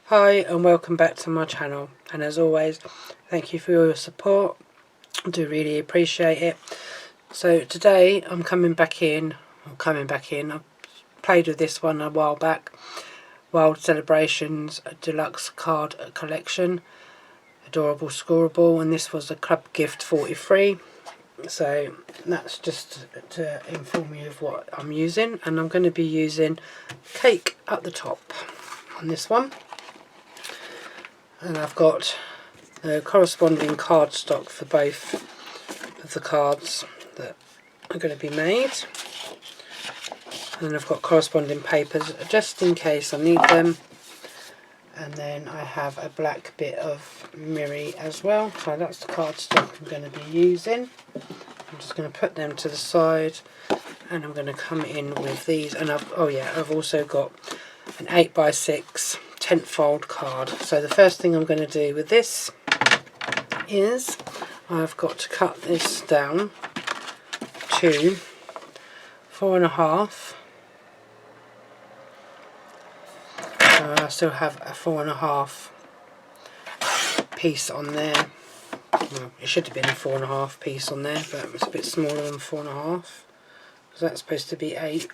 Hi and welcome back to my channel, and as always thank you for your support. I do really appreciate it. So today I'm coming back in. I've played with this one a while back. Wild Celebrations Deluxe Card Collection, Adorable Scoreable, and this was a Club Gift 43. So that's just to inform you of what I'm using, and I'm going to be using cake at the top on this one. And I've got the corresponding cardstock for both of the cards that are going to be made. And then I've got corresponding papers just in case I need them. And then I have a black bit of mirror as well. So that's the cardstock I'm going to be using. I'm just going to put them to the side, and I'm going to come in with these. And I've also got an 8x6 tent fold card. So the first thing I'm going to do with this is I've got to cut this down to 4.5. So I still have a 4.5 piece on there. Well, it should have been a 4.5 piece on there, but it's a bit smaller than 4.5. So that's supposed to be 8.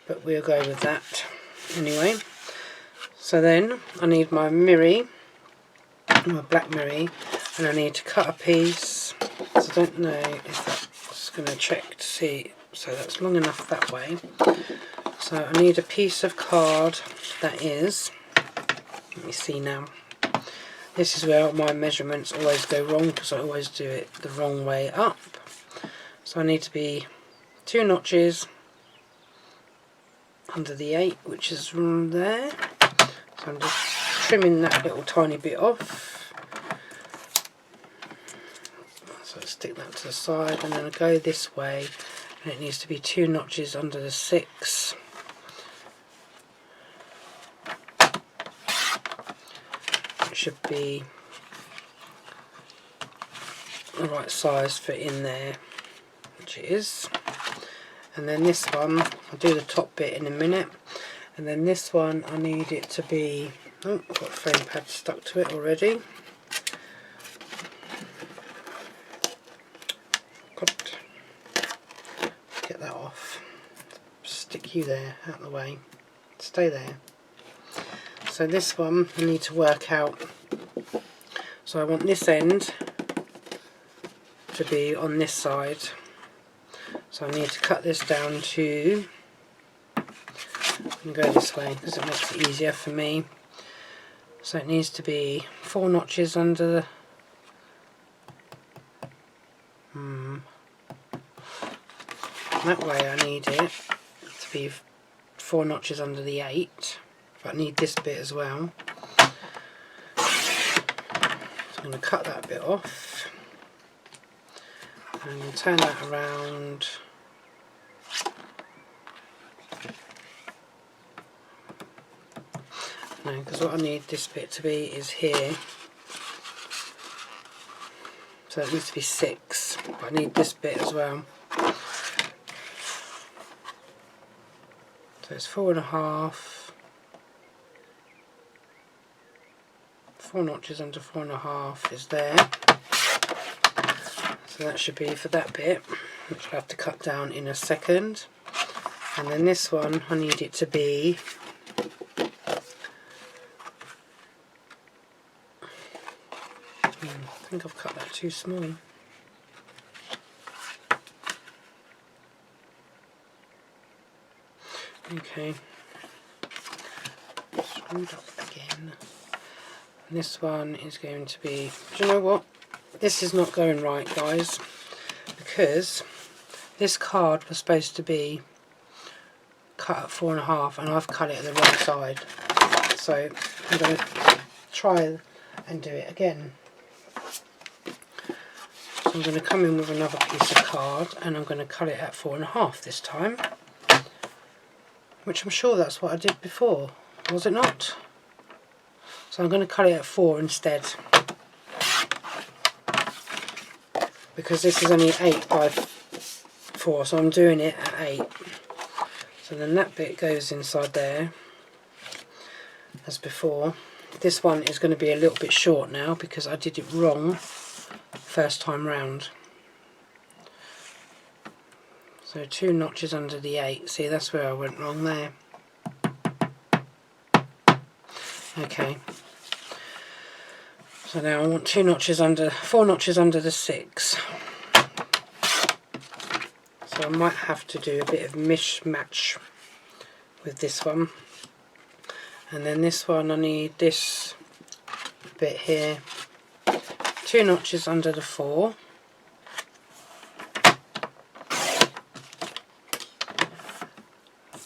But we'll go with that anyway. So then I need my mirror, my black mirror, and I need to cut a piece. So I don't know if that's going to check to see. So that's long enough that way. So I need a piece of card that is, let me see now. This is where my measurements always go wrong, because I always do it the wrong way up. So I need to be 2 notches under the 8, which is from there. So I'm just trimming that little tiny bit off. So stick that to the side, and then I go this way, and it needs to be 2 notches under the 6. It should be the right size for in there, which it is. And then this one, I'll do the top bit in a minute. And then this one, I need it to be, oh, I've got a foam pad stuck to it already. Got to get that off. Stick you there, out of the way. Stay there. So this one, I need to work out. So I want this end to be on this side. So I need to cut this down to, and go this way because it makes it easier for me. So it needs to be 4 notches under the, that way I need it to be 4 notches under the 8, but I need this bit as well. So I'm going to cut that bit off. I'm going to turn that around. No, because what I need this bit to be is here. So it needs to be 6, but I need this bit as well. So it's 4.5. 4 notches under 4.5 is there. So that should be for that bit, which I'll have to cut down in a second. And then this one, I need it to be I think I've cut that too small. Okay, screwed up again. And this one is going to be, do you know what? This is not going right, guys, because this card was supposed to be cut at 4.5 and I've cut it at the wrong side. So I'm going to try and do it again. So I'm going to come in with another piece of card, and I'm going to cut it at 4.5 this time, which I'm sure that's what I did before, was it not? So I'm going to cut it at 4 instead, because this is only 8 by 4, so I'm doing it at 8. So then that bit goes inside there as before. This one is going to be a little bit short now because I did it wrong first time round. So 2 notches under the 8. See, that's where I went wrong there. Okay. So now I want 4 notches under the 6. So I might have to do a bit of mishmatch with this one. And then this one I need this bit here. 2 notches under the 4.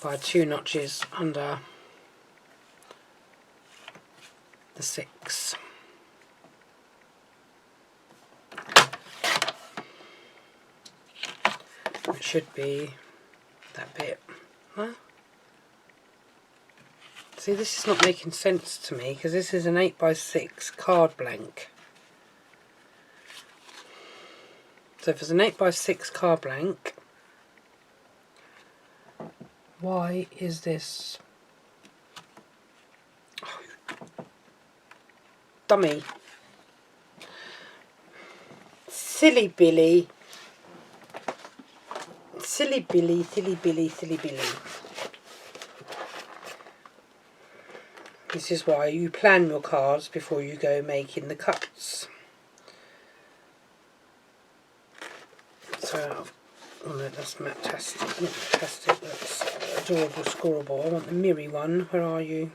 By 2 notches under the 6. It should be that bit. Huh? See, this is not making sense to me because this is an 8x6 card blank. So if it's an 8x6 card blank, why is this? Oh, dummy. Silly Billy. Silly Billy, silly Billy, silly Billy. This is why you plan your cards before you go making the cuts. So, oh no, that's fantastic, not fantastic, that's adorable scoreable. I want the mirror one. Where are you?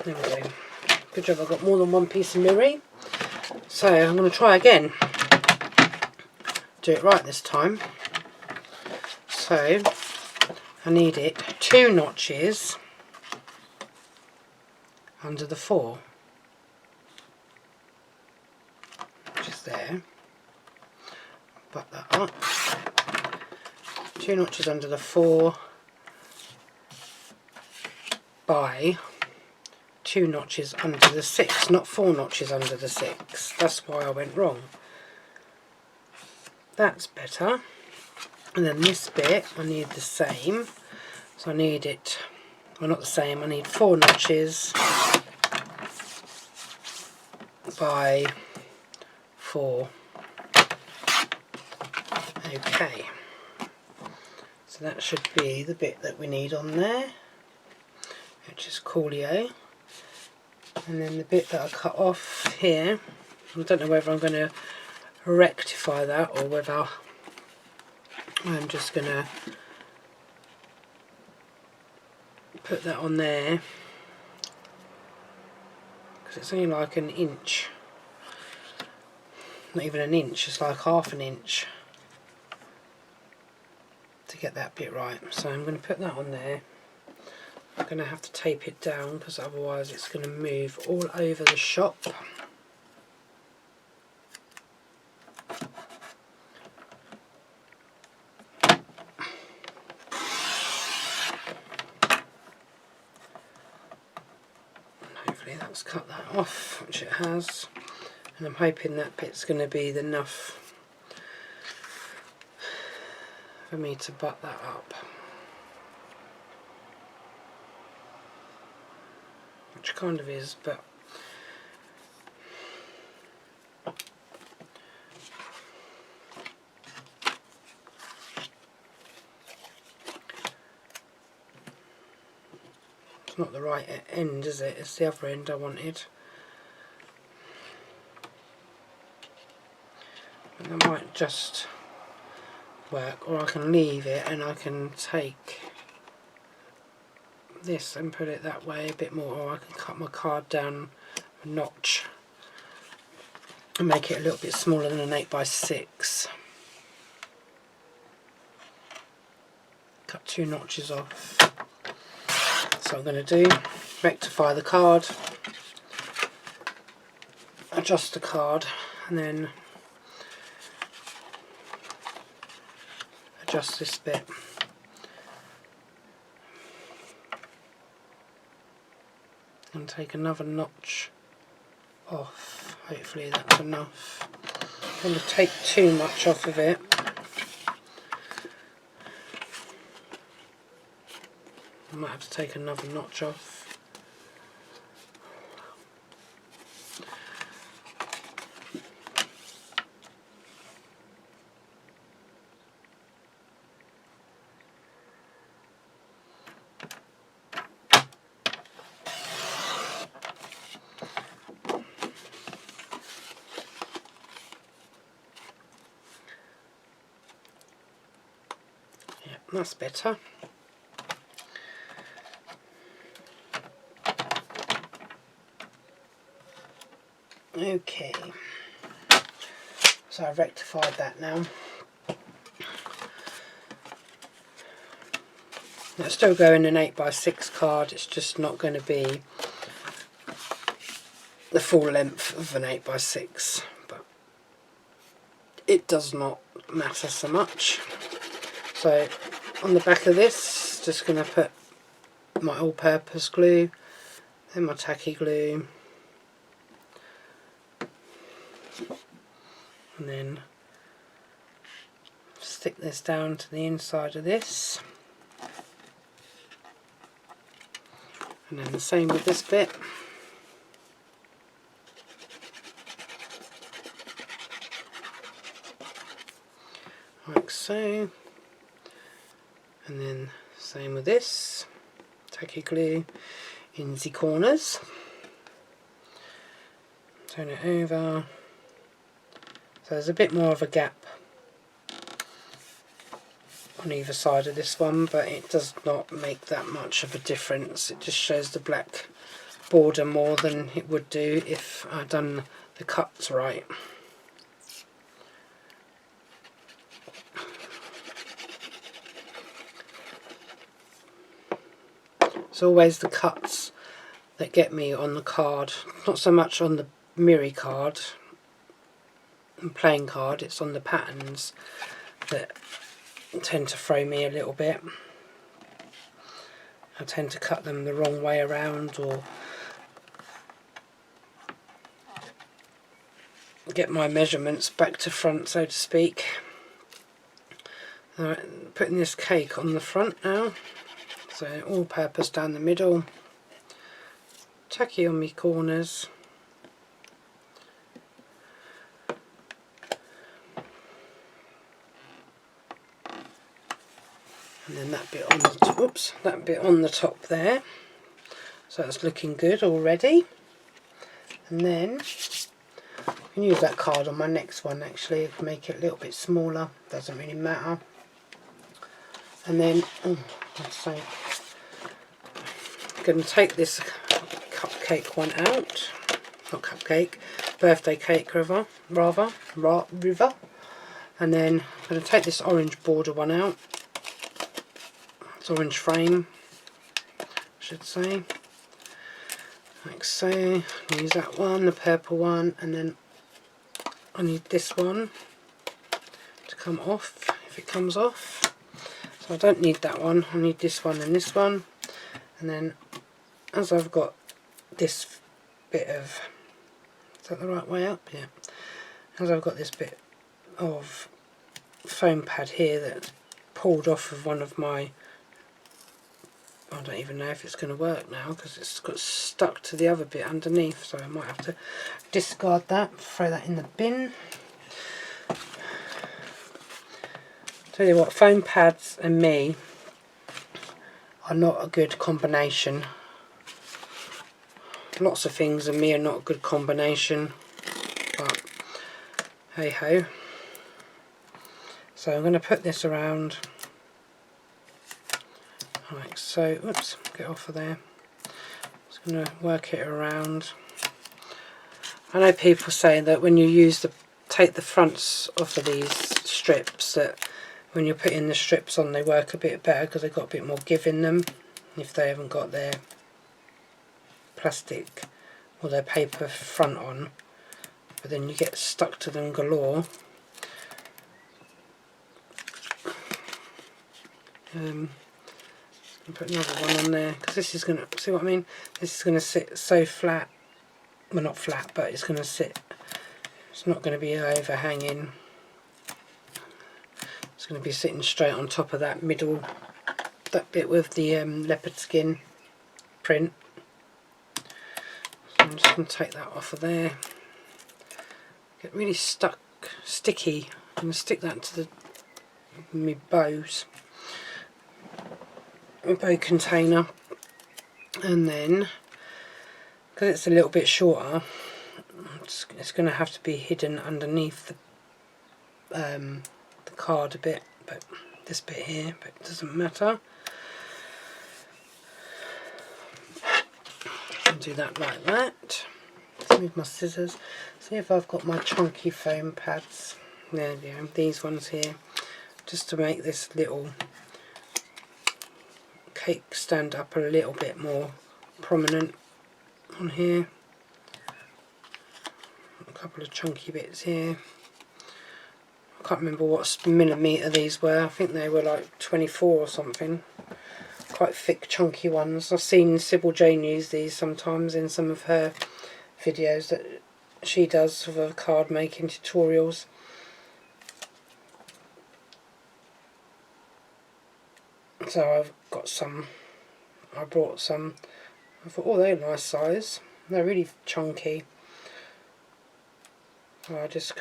There we go. Good job, I've got more than one piece of mirror. So I'm going to try again. Do it right this time. So I need it 2 notches under the 4, which is there. Butt that up. 2 notches under the 4 by 2 notches under the 6, not 4 notches under the 6. That's why I went wrong. That's better. And then this bit I need the same, so I need it, well, not the same, I need 4 notches by 4. Okay, so that should be the bit that we need on there, which is coolio. And then the bit that I cut off here, I don't know whether I'm going to rectify that or whether I'm just going to put that on there, because it's only like an inch, not even an inch, it's like half an inch to get that bit right. So I'm going to put that on there. I'm going to have to tape it down because otherwise it's going to move all over the shop. Hopefully that's cut that off, which it has, and I'm hoping that bit's going to be enough for me to butt that up. Which kind of is, but it's not the right end, is it? It's the other end I wanted. And that might just work, or I can leave it and I can take this and put it that way a bit more, or I can cut my card down a notch and make it a little bit smaller than an 8x6. Cut 2 notches off. That's what I'm going to do. Rectify the card, adjust the card, and then adjust this bit. And take another notch off. Hopefully that's enough. I'm going to take too much off of it. I might have to take another notch off. Yeah, that's better. Okay, so I've rectified that now. It's still going an 8x6 card, it's just not going to be the full length of an 8x6, but it does not matter so much. So on the back of this, just going to put my all-purpose glue, then my tacky glue, and then stick this down to the inside of this, and then the same with this bit. Like so, and then same with this, tacky glue in the corners, turn it over, so there's a bit more of a gap on either side of this one, but it does not make that much of a difference. It just shows the black border more than it would do if I'd done the cuts right. It's always the cuts that get me on the card, not so much on the mirror card and plain card, it's on the patterns that tend to throw me a little bit. I tend to cut them the wrong way around, or get my measurements back to front, so to speak. Alright, putting this cake on the front now, so all purpose down the middle, tacky on my corners, and then that bit on the top, oops, that bit on the top there, so that's looking good already. And then I can use that card on my next one, actually. I can make it a little bit smaller, doesn't really matter. And then, so I'm going to take this cupcake one out, not cupcake, birthday cake rather, and then I'm going to take this orange border one out, it's orange frame, I should say, like so. Use that one, the purple one, and then I need this one to come off, if it comes off. So I don't need that one, I need this one and this one. And then as I've got this bit of, is that the right way up? Yeah. As I've got this bit of foam pad here that's pulled off of one of my, I don't even know if it's going to work now because it's got stuck to the other bit underneath, so I might have to discard that, throw that in the bin. Tell you what, foam pads and me are not a good combination. Lots of things and me are not a good combination, but hey ho. So I'm going to put this around like so. Oops, get off of there. Just going to work it around. I know people say that when you take the fronts off of these strips, that when you're putting the strips on they work a bit better because they've got a bit more give in them if they haven't got their plastic or their paper front on, but then you get stuck to them galore. Put another one on there because this is going to, see what I mean? This is going to sit so flat, well not flat, but it's going to sit, it's not going to be overhanging. It's going to be sitting straight on top of that middle that bit with the leopard skin print. So I'm just going to take that off of there. Get really sticky. I'm going to stick that to my bows, my bow container, and then because it's a little bit shorter, it's going to have to be hidden underneath the card a bit, but this bit here, but it doesn't matter. I'll do that like that. Let's move my scissors. See if I've got my chunky foam pads. There we go, these ones here, just to make this little cake stand up a little bit more prominent on here. A couple of chunky bits here. I can't remember what millimetre these were. I think they were like 24 or something. Quite thick, chunky ones. I've seen Sybil Jane use these sometimes in some of her videos that she does for her card making tutorials. So I've got some. I brought some. I thought, oh, they're a nice size. They're really chunky. So I just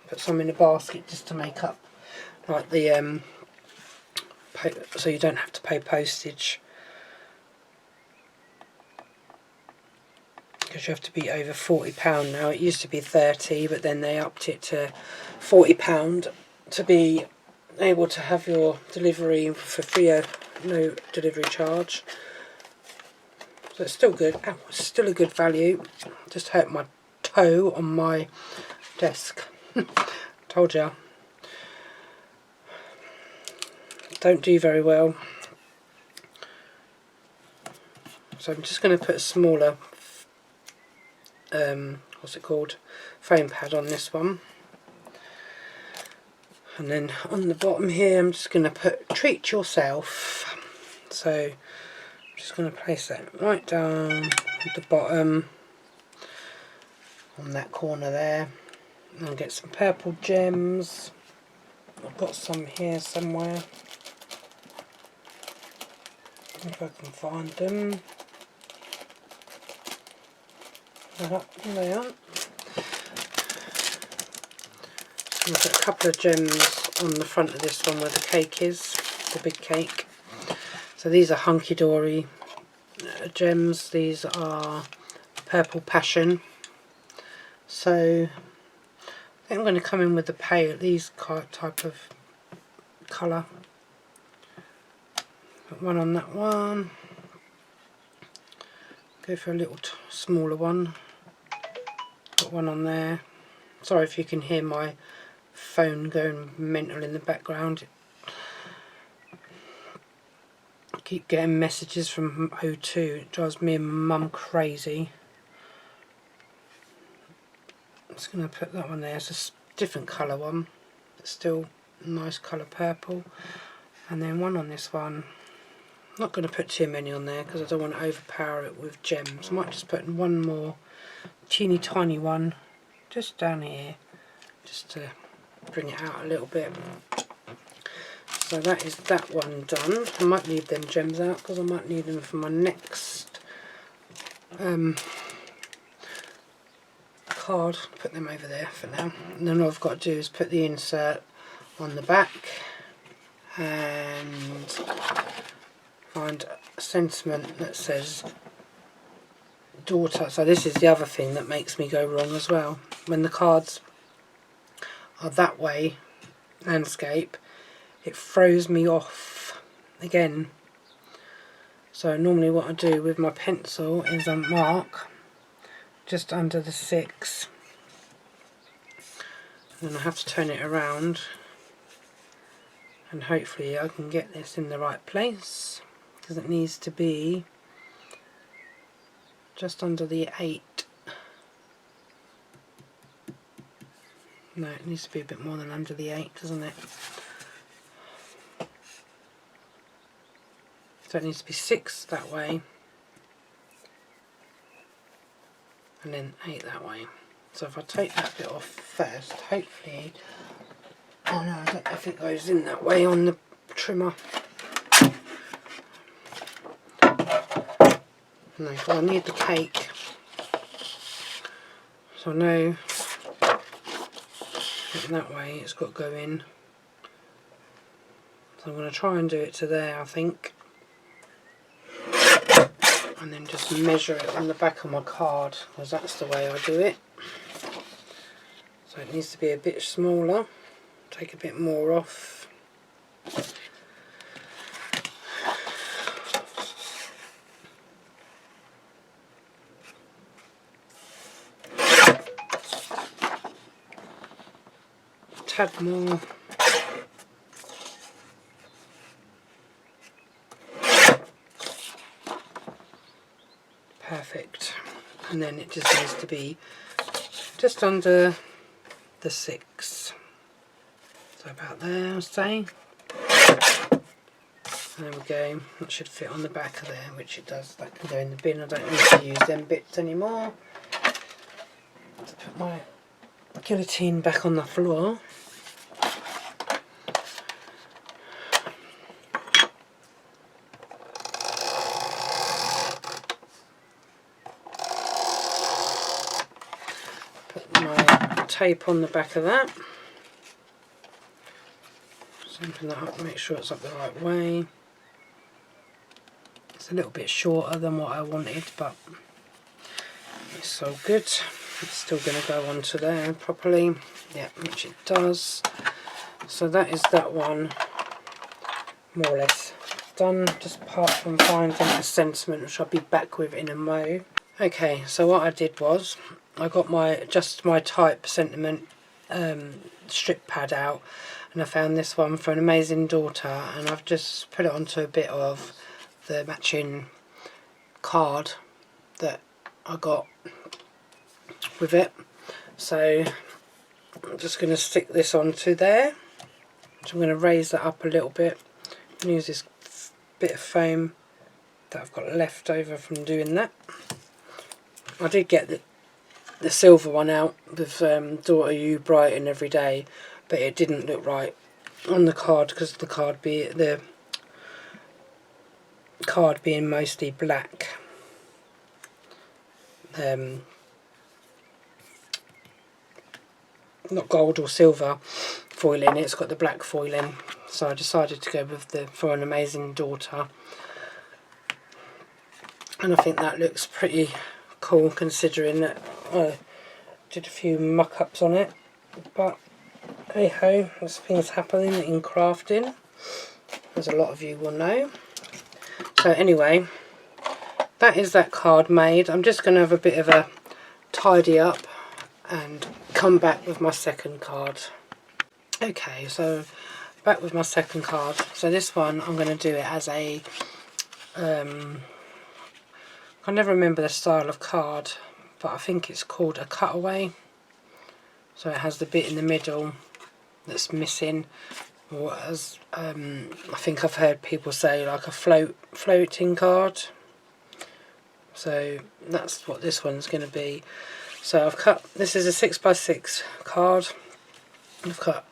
put some in a basket just to make up, like the so you don't have to pay postage, because you have to be over £40 now. It used to be 30, but then they upped it to £40 to be able to have your delivery for free, no delivery charge. So it's still good. Oh, it's still a good value. Just hurt my toe on my desk. Told ya. Don't do very well. So I'm just going to put a smaller what's it called, foam pad on this one, and then on the bottom here I'm just going to put treat yourself. So I'm just going to place that right down at the bottom on that corner there, and get some purple gems. I've got some here somewhere, if I can find them. There they are. So I've got a couple of gems on the front of this one where the cake is, the big cake. So these are Hunkydory gems. These are Purple Passion. So I think I'm going to come in with the pale, these type of colour. Put one on that one. Go for a little smaller one. Put one on there. Sorry if you can hear my phone going mental in the background. I keep getting messages from O2. It drives me and my mum crazy. I'm just going to put that one there. It's a different colour one, but still nice colour purple. And then one on this one. I'm not going to put too many on there because I don't want to overpower it with gems. I might just put one more teeny tiny one just down here, just to bring it out a little bit. So that is that one done. I might leave them gems out because I might need them for my next card. Put them over there for now. And then all I've got to do is put the insert on the back and find a sentiment that says daughter. So this is the other thing that makes me go wrong as well. When the cards are that way, landscape, it throws me off again. So normally what I do with my pencil is I mark just under the 6, and then I have to turn it around, and hopefully I can get this in the right place, because it needs to be just under the 8. No, it needs to be a bit more than under the 8, doesn't it? So it needs to be 6 that way, and then 8 that way. So if I take that bit off first, hopefully, oh no, I don't know if it goes in that way on the trimmer. No, but I need the cake. So I know in that way it's got to go in. So I'm going to try and do it to there, I think. And then just measure it on the back of my card, because that's the way I do it. So it needs to be a bit smaller. Take a bit more off. Tad more. Perfect. And then it just needs to be just under the 6. So about there, I'll say. There we go. That should fit on the back of there, which it does. That can go in the bin. I don't need to use them bits anymore. Let's put my guillotine back on the floor. Tape on the back of that. Just open that up, make sure it's up the right way. It's a little bit shorter than what I wanted, but it's all good. It's still going to go onto there properly. Yeah, which it does. So that is that one more or less done, just apart from finding the sentiment, which I'll be back with in a mo. Okay, so what I did was I got my type sentiment strip pad out, and I found this one for An Amazing Daughter, and I've just put it onto a bit of the matching card that I got with it. So I'm just going to stick this onto there. So I'm going to raise that up a little bit and use this bit of foam that I've got left over from doing that. I did get the silver one out with Daughter You Brighten Every Day, but it didn't look right on the card because the card being mostly black. Not gold or silver foiling, it's got the black foiling, so I decided to go with the For An Amazing Daughter, and I think that looks pretty cool considering that I did a few muck-ups on it, but hey ho, there's things happening in crafting, as a lot of you will know. So anyway, that is that card made. I'm just going to have a bit of a tidy up and come back with my second card. Okay, so back with my second card. So this one I'm going to do it as a I never remember the style of card, but I think it's called a cutaway. So it has the bit in the middle that's missing, or as I think I've heard people say, like a floating card. So that's what this one's going to be. So I've cut, this is a 6x6 card. I've cut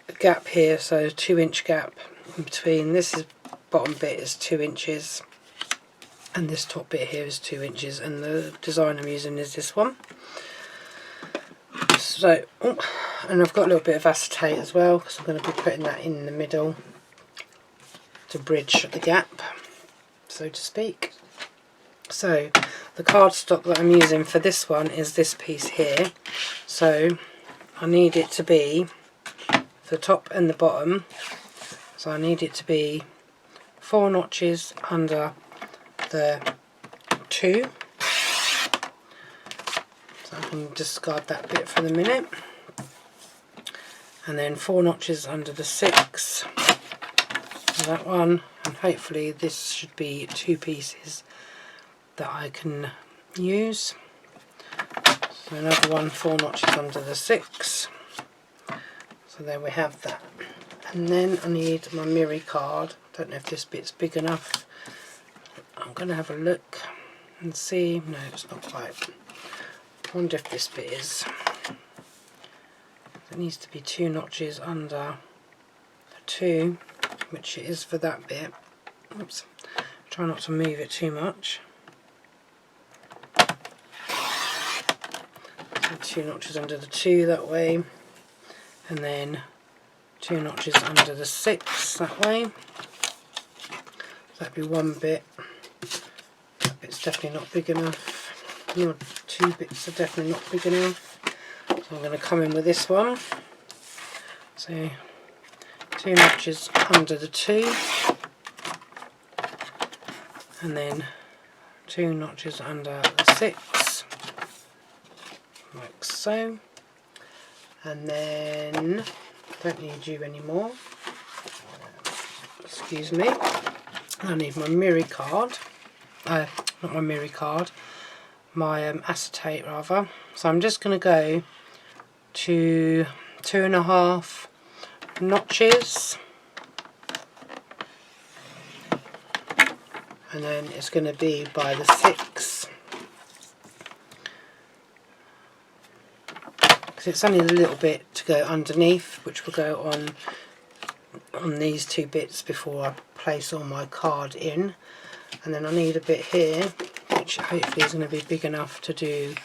a gap here, so 2-inch gap in between. This is bottom bit is 2 inches, and this top bit here is 2 inches, and the design I'm using is this one. So, and I've got a little bit of acetate as well, because I'm going to be putting that in the middle to bridge the gap, so to speak. So the cardstock that I'm using for this one is this piece here. So I need it to be the top and the bottom. So I need it to be 4 notches under the 2. So I can discard that bit for the minute. And then 4 notches under the 6. So that one, and hopefully this should be 2 pieces that I can use. So another one, 4 notches under the 6. So there we have that. And then I need my Miri card. Don't know if this bit's big enough. I'm going to have a look and see. No, it's not quite. I wonder if this bit is. It needs to be 2 notches under the 2, which it is for that bit. Oops. Try not to move it too much. 2 notches under the 2 that way, and then 2 notches under the 6 that way. That'd be one bit. That bit's definitely not big enough. Your 2 bits are definitely not big enough. So I'm going to come in with this one. So 2 notches under the 2, and then 2 notches under the 6, like so. And then don't need you anymore. Excuse me. I need my mirror card. Not my mirror card. My acetate rather. So I'm just going to go to 2.5 notches, and then it's going to be by the 6, because it's only a little bit to go underneath, which will go on these 2 bits before I place all my card in. And then I need a bit here, which hopefully is going to be big enough to do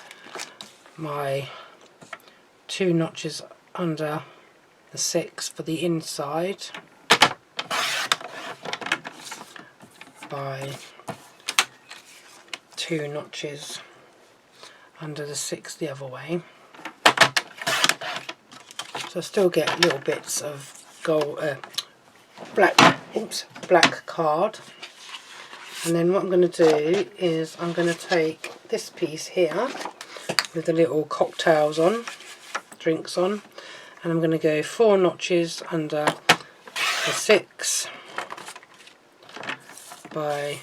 my 2 notches under the 6 for the inside, by 2 notches under the 6 the other way. So I still get little bits of gold, black card. And then what I'm going to do is I'm going to take this piece here with the little cocktails on, drinks on, and I'm going to go 4 notches under the 6 by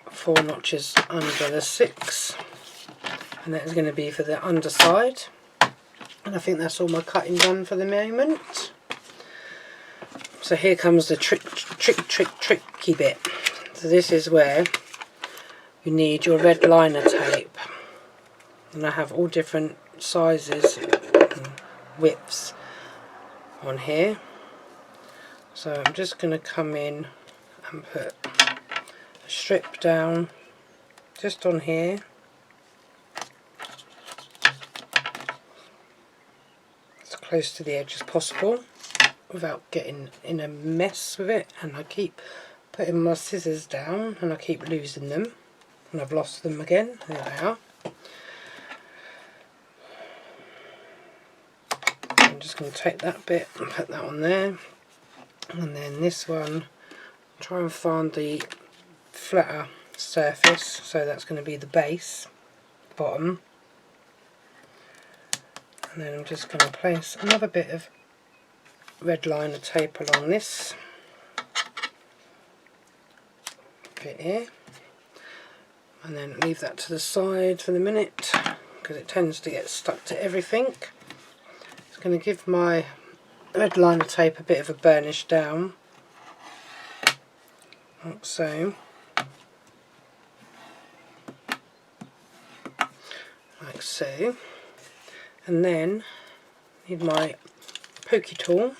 4 notches under the 6, and that is going to be for the underside. And I think that's all my cutting done for the moment. So here comes the tricky bit. So this is where you need your red liner tape, and I have all different sizes and widths on here. So I'm just going to come in and put a strip down just on here, as close to the edge as possible without getting in a mess with it. And I keep putting my scissors down and I keep losing them, and I've lost them again. There they are. I'm just going to take that bit and put that on there, and then this one, try and find the flatter surface, so that's going to be the base, bottom. And then I'm just going to place another bit of red liner tape along this bit here, and then leave that to the side for the minute because it tends to get stuck to everything. It's going to give my red liner tape a bit of a burnish down, like so, like so. And then need my pokey tool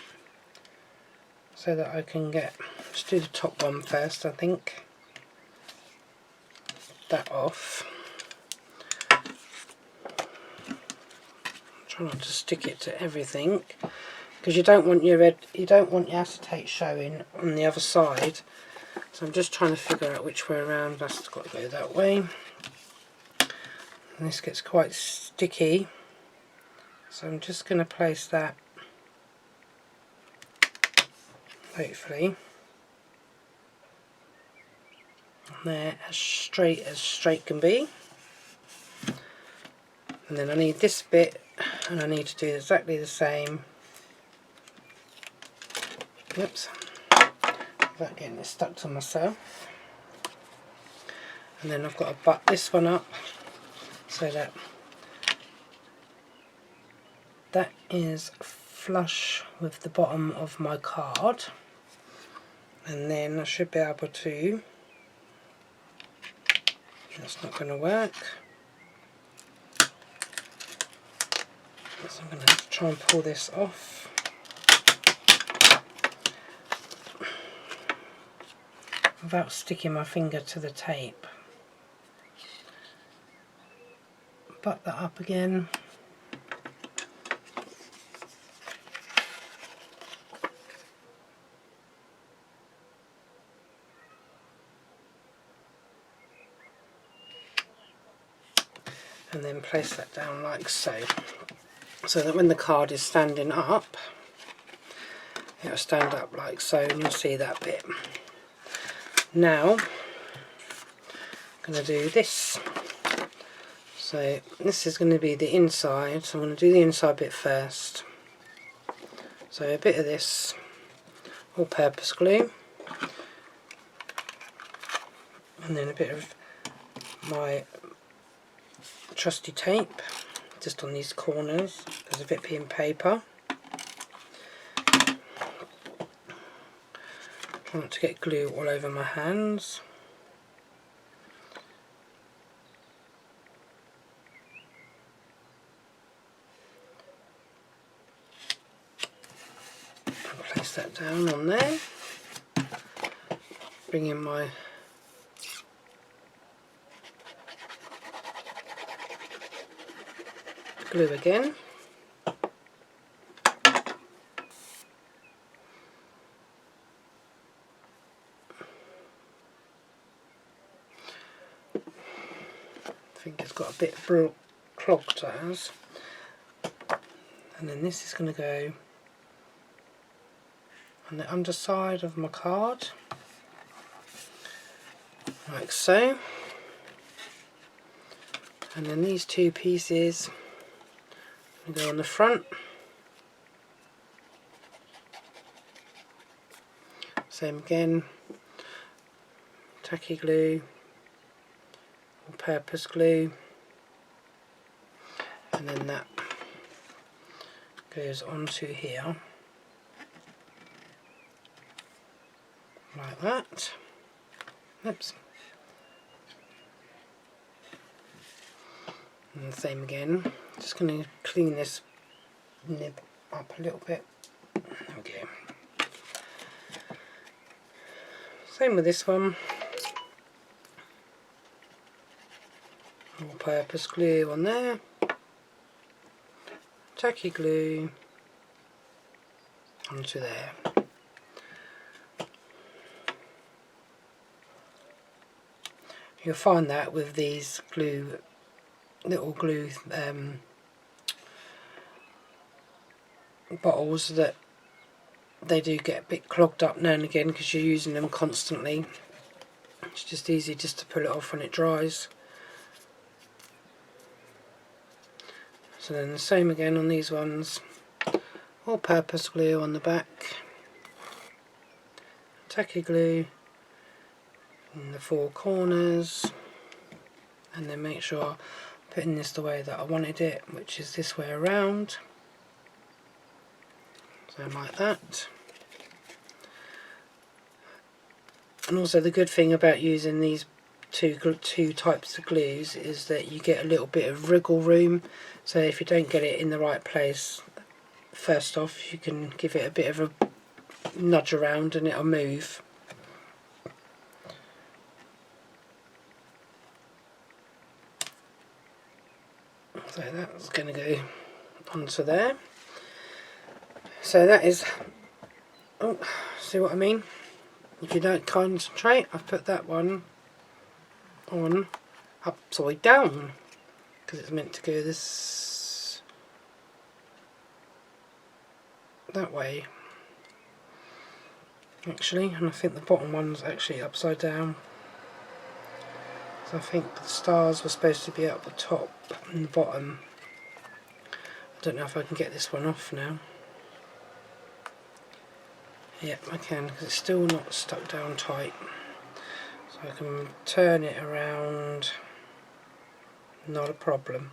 so that I can let's do the top one first, I think. That off. Try not to stick it to everything, because you don't want your acetate showing on the other side. So I'm just trying to figure out which way around. That's got to go that way. And this gets quite sticky, so I'm just going to place that, hopefully, there as straight can be. And then I need this bit, and I need to do exactly the same. Oops, without getting it stuck to myself. And then I've got to butt this one up so that is flush with the bottom of my card, and then I should be able to, that's not going to work, so I'm going to have to try and pull this off. Without sticking my finger to the tape. butt that up again. And then place that down like so, so that when the card is standing up, it'll stand up like so, and you'll see that bit. Now I'm going to do this. So this is going to be the inside, so I'm going to do the inside bit first. So a bit of this all-purpose glue, and then a bit of my trusty tape just on these corners because of it being paper. Try not to get glue all over my hands. I'll place that down on there. Bring in my glue again. I think it's got a bit clogged as. And then this is going to go on the underside of my card, like so. And then these two pieces go on the front. Same again, tacky glue, all-purpose glue, and then that goes onto here, like that. Oops. And the same again. Just going to clean this nib up a little bit. There we go. Same with this one. All-purpose glue on there. Tacky glue onto there. You'll find that with these little glue bottles that they do get a bit clogged up now and again because you're using them constantly. It's just easy just to pull it off when it dries. So then the same again on these ones, all-purpose glue on the back, tacky glue in the four corners, and then make sure I'm putting this the way that I wanted it, which is this way around. So like that. And also the good thing about using these two types of glues is that you get a little bit of wriggle room, so if you don't get it in the right place first off, you can give it a bit of a nudge around and it'll move. So that's going to go onto there. So that is, oh, see what I mean? If you don't concentrate, I've put that one on upside down because it's meant to go that way actually, and I think the bottom one's actually upside down. So I think the stars were supposed to be up the top and the bottom. I don't know if I can get this one off now. Yep, I can, because it's still not stuck down tight. So I can turn it around, not a problem.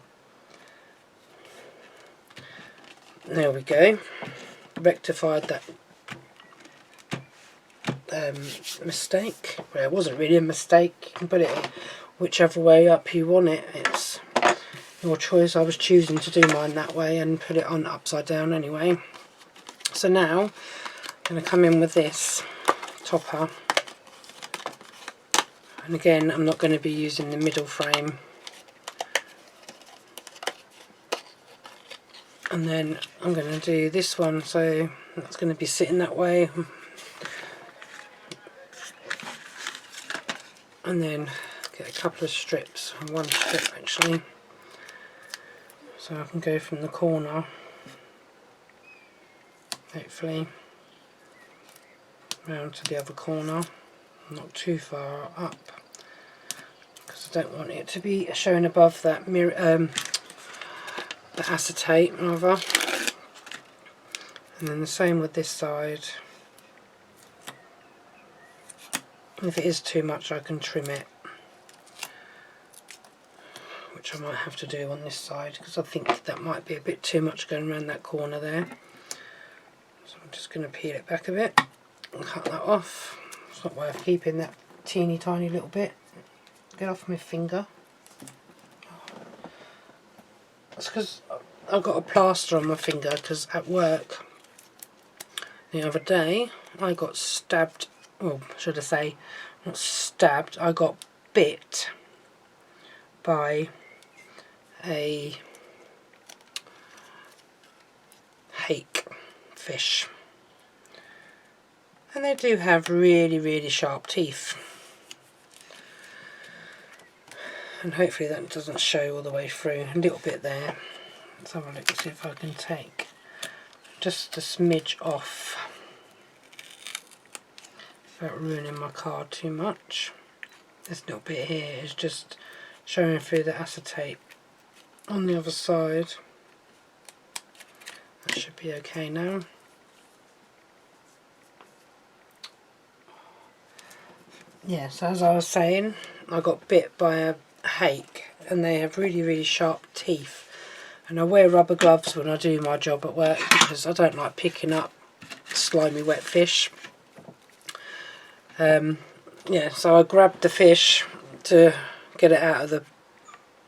There we go. Rectified that mistake. Well, it wasn't really a mistake. You can put it whichever way up you want it. It's your choice. I was choosing to do mine that way and put it on upside down anyway. So now I'm going to come in with this topper, and again I'm not going to be using the middle frame, And then I'm going to do this one, so that's going to be sitting that way. And then get a couple of strips, one strip actually, so I can go from the corner, hopefully, round to the other corner, not too far up, because I don't want it to be showing above that mirror, the acetate rather. And then the same with this side. If it is too much, I can trim it, which I might have to do on this side, because I think that might be a bit too much going around that corner there. So I'm just going to peel it back a bit and cut that off. It's not worth keeping that teeny tiny little bit. Get off my finger. It's because I've got a plaster on my finger, because at work the other day I got stabbed, well, should I say, not stabbed, I got bit by a hake fish, and they do have really sharp teeth, and hopefully that doesn't show all the way through. A little bit there. Let's have a look and see if I can take just a smidge off without ruining my card too much. This little bit here is just showing through the acetate on the other side. That should be okay now. Yeah, so as I was saying, I got bit by a hake, and they have really sharp teeth, and I wear rubber gloves when I do my job at work because I don't like picking up slimy wet fish. Yeah, so I grabbed the fish to get it out of the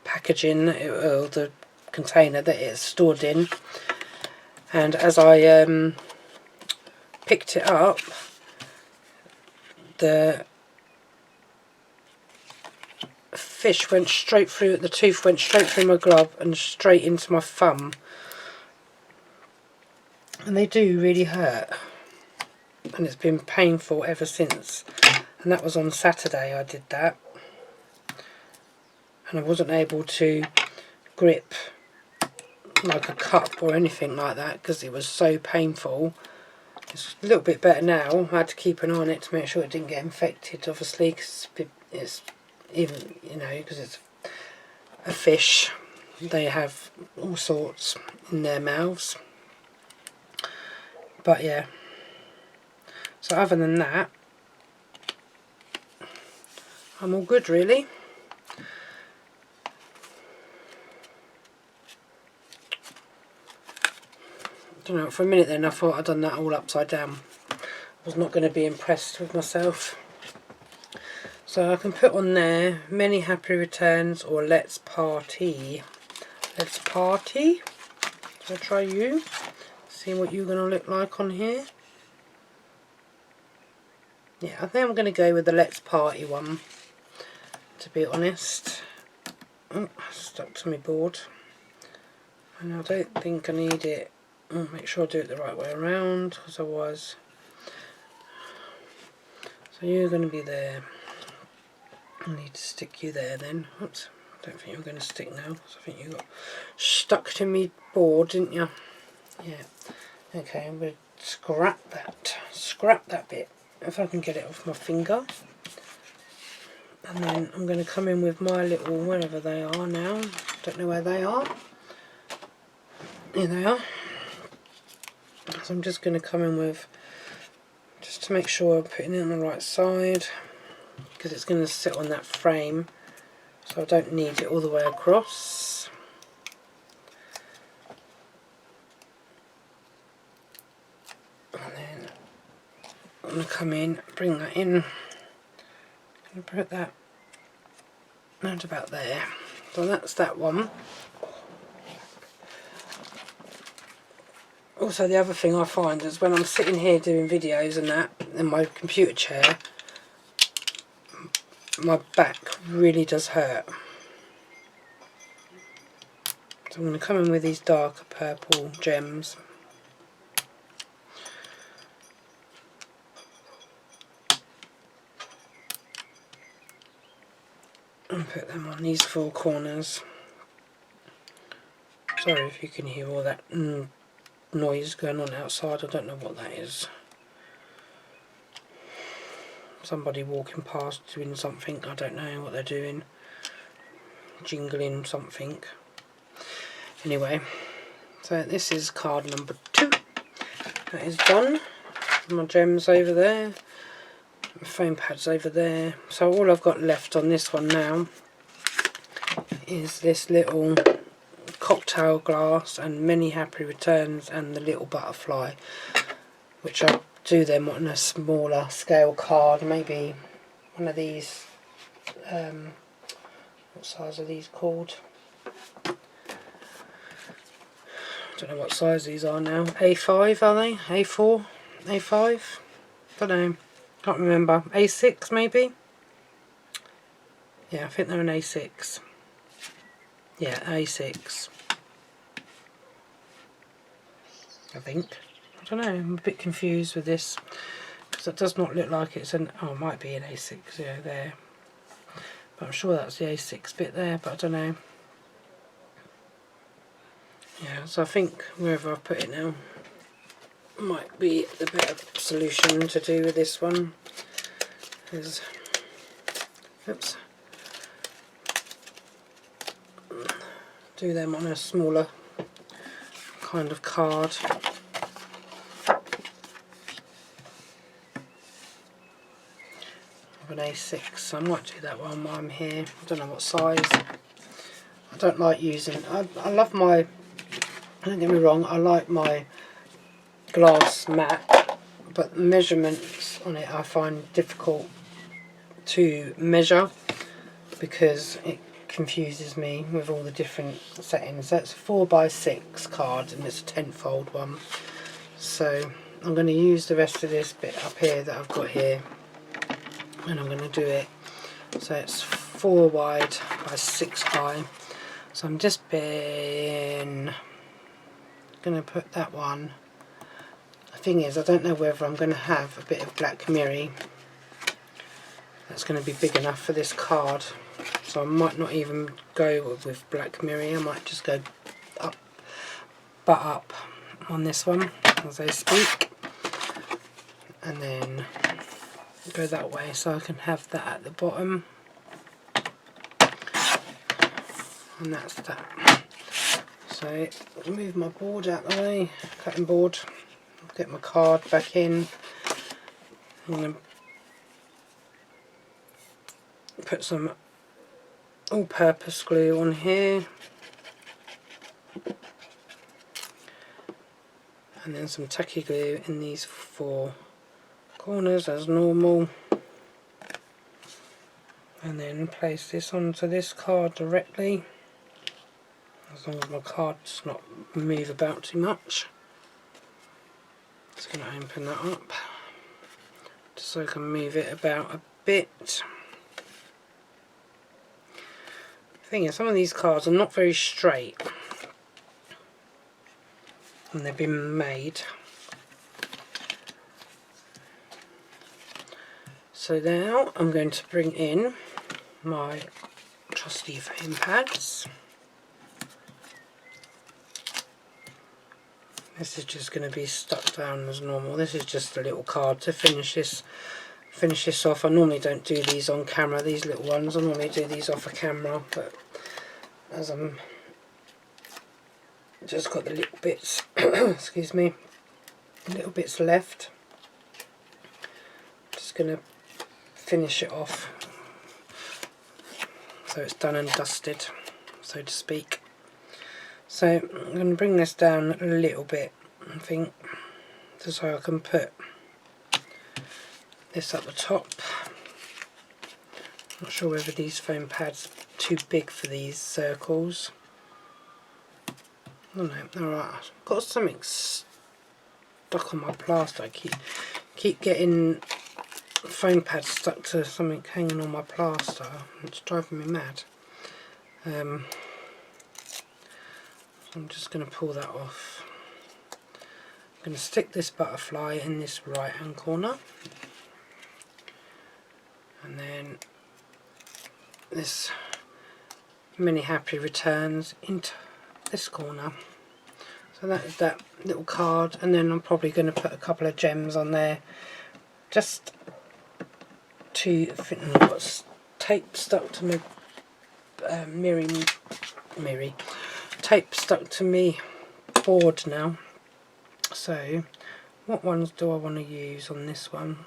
packaging, or the container that it's stored in, and as I picked it up, the fish went straight through, the tooth went straight through my glove and straight into my thumb, and they do really hurt, and it's been painful ever since. And that was on Saturday I did that, and I wasn't able to grip like a cup or anything like that because it was so painful. It's a little bit better now. I had to keep an eye on it to make sure it didn't get infected, obviously, because it's even, you know, because it's a fish, they have all sorts in their mouths. But yeah, so other than that, I'm all good really. Don't know, for a minute then I thought I'd done that all upside down. I was not going to be impressed with myself. So I can put on there, many happy returns, or let's party. Let's party. So I'll try you. See what you're going to look like on here. Yeah, I think I'm going to go with the let's party one, to be honest. Oh, stuck to my board. And I don't think I need it. I'll make sure I do it the right way around, because otherwise. So you're going to be there. I need to stick you there then. Oops, I don't think you're going to stick now, because I think you got stuck to me board, didn't you? Yeah. Okay, I'm going to scrap that bit, if I can get it off my finger. And then I'm going to come in with my little, wherever they are now, don't know where they are. Here they are. So I'm just going to come in with, just to make sure I'm putting it on the right side, because it's going to sit on that frame, so I don't need it all the way across. And then I'm going to come in, bring that in, I'm going to put that round about there. So that's that one. Also, the other thing I find is when I'm sitting here doing videos and that in my computer chair, my back really does hurt. So I'm going to come in with these darker purple gems. And put them on these four corners. Sorry if you can hear all that noise going on outside, I don't know what that is. Somebody walking past doing something, I don't know what they're doing. Jingling something. Anyway, so this is card number 2. That is done. My gems over there. My foam pads over there. So all I've got left on this one now is this little cocktail glass and many happy returns and the little butterfly, which I'll do them on a smaller scale card, maybe one of these, what size are these called? I don't know what size these are now. A5 are they? A4? A5? Don't know, can't remember. A6 maybe? Yeah, I think they're an A6. Yeah, A6. I think. I don't know, I'm a bit confused with this because it does not look like it's an, oh, it might be an A6, yeah, there. But I'm sure that's the A6 bit there, but I don't know. Yeah, so I think wherever I've put it now might be the better solution to do with this one. Is, oops, do them on a smaller kind of card. Of an A6, I might do that one while I'm here. I don't know what size. I don't like using, I love my, don't get me wrong, I like my glass mat, but measurements on it I find difficult to measure because it confuses me with all the different settings. That's a 4x6 card and it's a 10-fold one. So I'm going to use the rest of this bit up here that I've got here and I'm going to do it. So it's 4 wide by 6 high. So I'm just going to put that one. The thing is, I don't know whether I'm going to have a bit of black mirror that's going to be big enough for this card. So I might not even go with black mirror, I might just go up, butt up on this one as I speak. And then go that way so I can have that at the bottom. And that's that. So move my board out the way, cutting board, get my card back in. I'm going to put some all-purpose glue on here. And then some tacky glue in these 4 corners as normal. And then place this onto this card directly. As long as my card does not move about too much. Just going to open that up just so I can move it about a bit. The thing is, some of these cards are not very straight when they've been made. So now I'm going to bring in my trusty foam pads. This is just going to be stuck down as normal. This is just a little card to finish this off. I normally don't do these on camera, these little ones. I normally do these off a camera, but as I'm just got the little bits, excuse me, little bits left. Just going to finish it off so it's done and dusted, so to speak. So I'm going to bring this down a little bit, I think, just so I can put this up the top. Not sure whether these foam pads are too big for these circles. Oh no, alright, I've got something stuck on my plaster. I keep getting foam pads stuck to something hanging on my plaster. It's driving me mad. I'm just going to pull that off. I'm going to stick this butterfly in this right hand corner, and then this many happy returns into this corner. So that is that little card, and then I'm probably going to put a couple of gems on there just to fit. I've got tape stuck to my tape stuck to me board now. So what ones do I want to use on this one?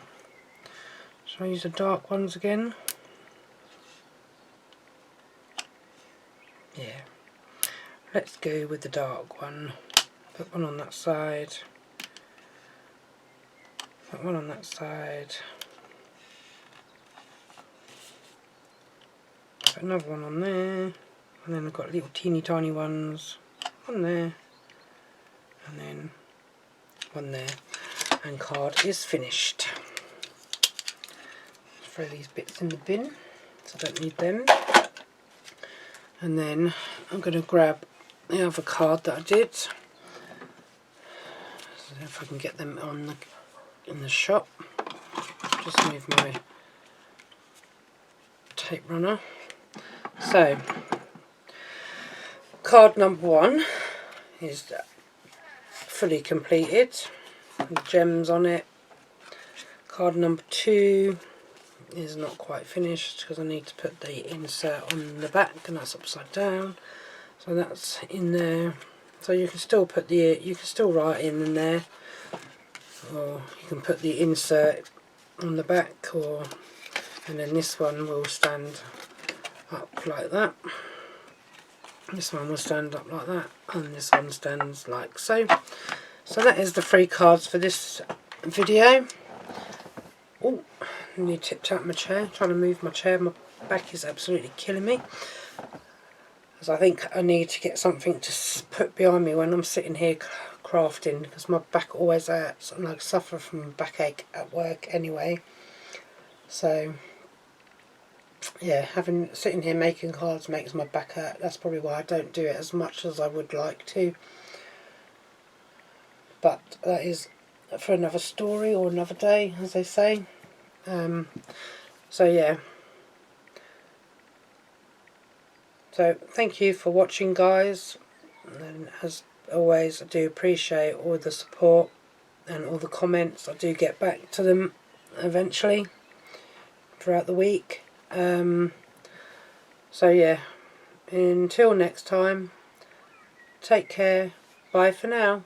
Shall I use the dark ones again? Yeah, let's go with the dark one. Put one on that side, put one on that side, put another one on there, and then I've got little teeny tiny ones on there, and then one there, and card is finished. Throw these bits in the bin, so I don't need them. And then I'm going to grab the other card that I did. So if I can get them on in the shop. Just move my tape runner. So card number 1 is fully completed, with gems on it. Card number 2 is not quite finished because I need to put the insert on the back, and that's upside down, so that's in there. So you can still put the, you can still write in there, or you can put the insert on the back, or, and then this one will stand up like that, this one will stand up like that, and this one stands like so. So that is the 3 cards for this video. Oh, I nearly tipped out my chair, trying to move my chair. My back is absolutely killing me, because I think I need to get something to put behind me when I'm sitting here crafting, because my back always hurts, and I suffer from backache at work anyway. So yeah, sitting here making cards makes my back hurt. That's probably why I don't do it as much as I would like to. But that is for another story, or another day, as they say. So yeah, so thank you for watching, guys, and as always I do appreciate all the support and all the comments. I do get back to them eventually throughout the week. So yeah, until next time, take care, bye for now.